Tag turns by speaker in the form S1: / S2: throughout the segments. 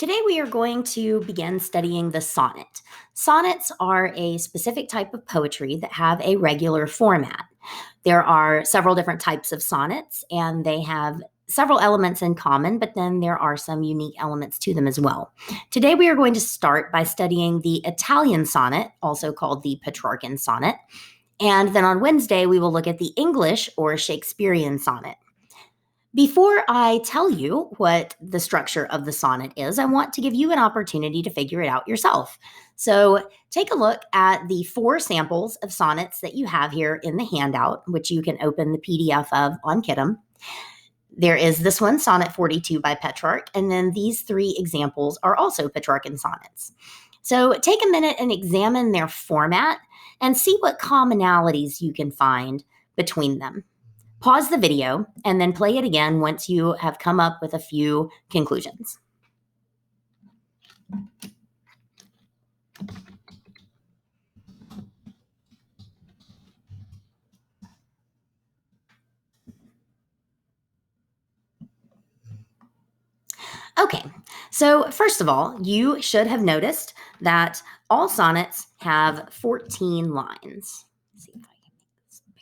S1: Today we are going to begin studying the sonnet. Sonnets are a specific type of poetry that have a regular format. There are several different types of sonnets, and they have several elements in common, but then there are some unique elements to them as well. Today we are going to start by studying the Italian sonnet, also called the Petrarchan sonnet, and then on Wednesday we will look at the English or Shakespearean sonnet. Before I tell you what the structure of the sonnet is, I want to give you an opportunity to figure it out yourself. So take a look at the 4 samples of sonnets that you have here in the handout, which you can open the PDF of on Kidim. There is this one, Sonnet 42 by Petrarch, and then these 3 examples are also Petrarchan sonnets. So take a minute and examine their format and see what commonalities you can find between them. Pause the video and then play it again once you have come up with a few conclusions. Okay, so first of all, you should have noticed that all sonnets have 14 lines. Let's see if I can make this bigger.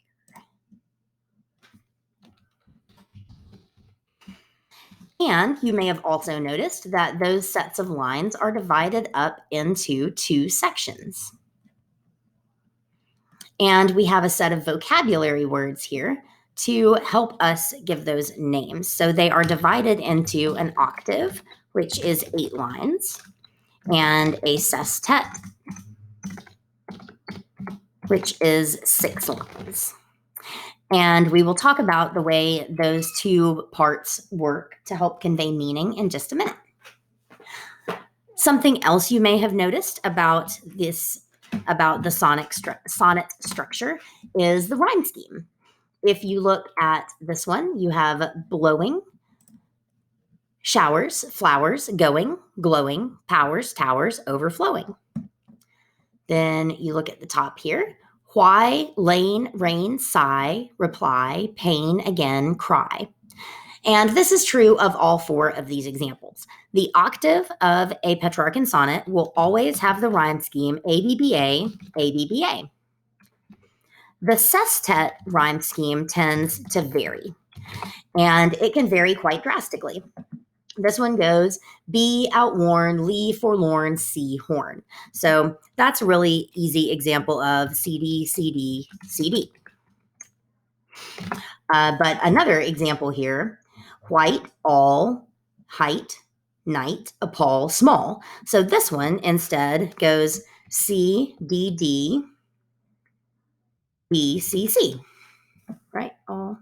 S1: And you may have also noticed that those sets of lines are divided up into 2 sections. And we have a set of vocabulary words here to help us give those names. So they are divided into an octave, which is 8 lines, and a sestet, which is 6 lines. And we will talk about the way those 2 parts work to help convey meaning in just a minute. Something else you may have noticed about the sonnet structure is the rhyme scheme. If you look at this one, you have blowing, showers, flowers, going, glowing, powers, towers, overflowing. Then you look at the top here, why, lane, rain, sigh, reply, pain, again, cry. And this is true of all 4 of these examples. The octave of a Petrarchan sonnet will always have the rhyme scheme ABBA, ABBA. The sestet rhyme scheme tends to vary, and it can vary quite drastically. This one goes B outworn, Lee forlorn, C horn. So that's a really easy example of CD, CD, CD. But another example here, white, all, height, night, appall, small. So this one instead goes C, D, D, B, C, C. Right? All,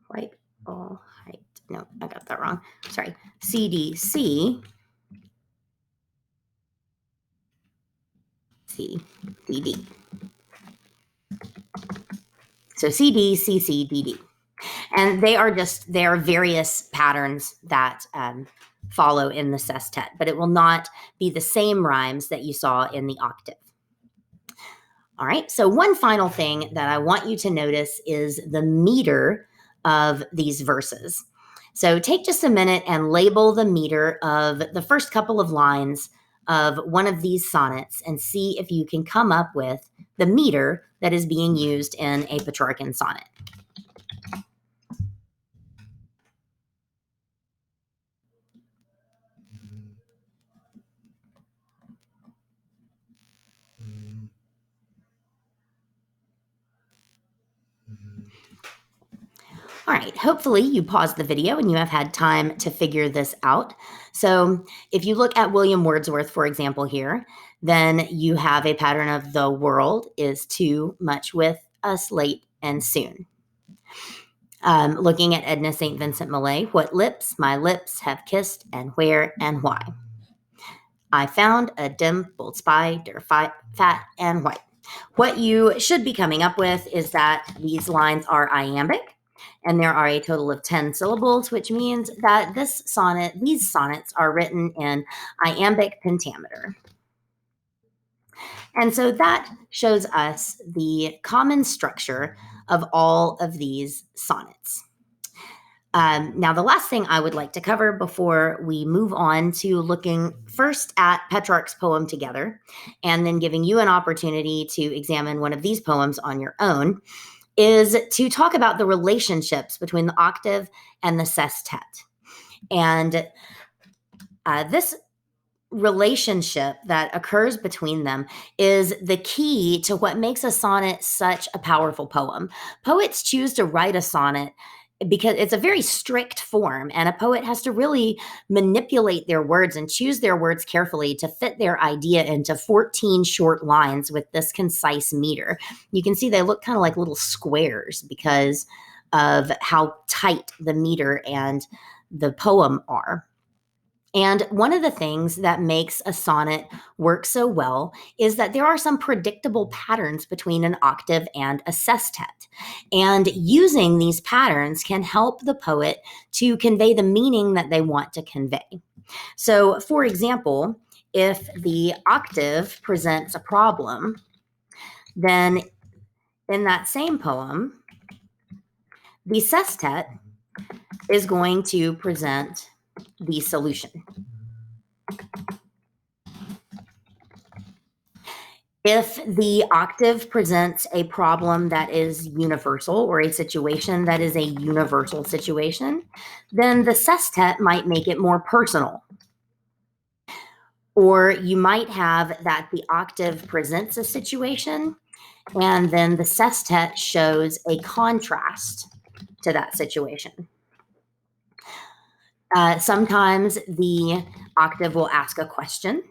S1: white, all, height. No, I got that wrong. Sorry. C, D, C, C, D, D. So C, D, C, C, D, D. And they are various patterns that follow in the sestet, but it will not be the same rhymes that you saw in the octave. All right, so one final thing that I want you to notice is the meter of these verses. So take just a minute and label the meter of the first couple of lines of one of these sonnets and see if you can come up with the meter that is being used in a Petrarchan sonnet. All right, hopefully you paused the video and you have had time to figure this out. So if you look at William Wordsworth, for example, here, then you have a pattern of the world is too much with us late and soon. Looking at Edna St. Vincent Millay, what lips my lips have kissed and where and why. I found a dimpled spider fat and white. What you should be coming up with is that these lines are iambic, and there are a total of 10 syllables, which means that these sonnets are written in iambic pentameter. And so that shows us the common structure of all of these sonnets. Now, the last thing I would like to cover before we move on to looking first at Petrarch's poem together, and then giving you an opportunity to examine one of these poems on your own, is to talk about the relationships between the octave and the sestet. And this relationship that occurs between them is the key to what makes a sonnet such a powerful poem. Poets choose to write a sonnet because it's a very strict form, and a poet has to really manipulate their words and choose their words carefully to fit their idea into 14 short lines with this concise meter. You can see they look kind of like little squares because of how tight the meter and the poem are. And one of the things that makes a sonnet work so well is that there are some predictable patterns between an octave and a sestet. And using these patterns can help the poet to convey the meaning that they want to convey. So, for example, if the octave presents a problem, then in that same poem, the sestet is going to present the solution. If the octave presents a problem that is universal, or a situation that is a universal situation, then the sestet might make it more personal. Or you might have that the octave presents a situation and then the sestet shows a contrast to that situation. Sometimes the octave will ask a question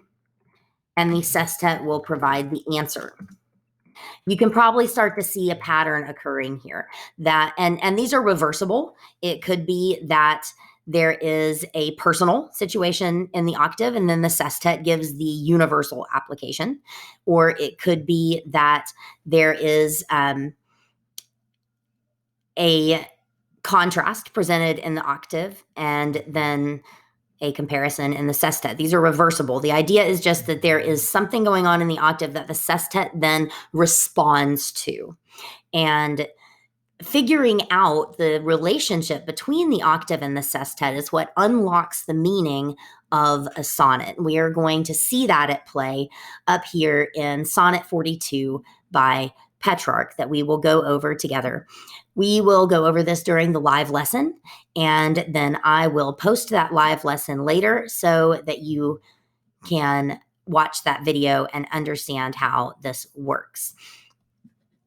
S1: and the sestet will provide the answer. You can probably start to see a pattern occurring here that, and these are reversible. It could be that there is a personal situation in the octave and then the sestet gives the universal application, or it could be that there is a contrast presented in the octave and then a comparison in the sestet. These are reversible. The idea is just that there is something going on in the octave that the sestet then responds to. And figuring out the relationship between the octave and the sestet is what unlocks the meaning of a sonnet. We are going to see that at play up here in Sonnet 42 by Petrarch that we will go over together. We will go over this during the live lesson, and then I will post that live lesson later so that you can watch that video and understand how this works.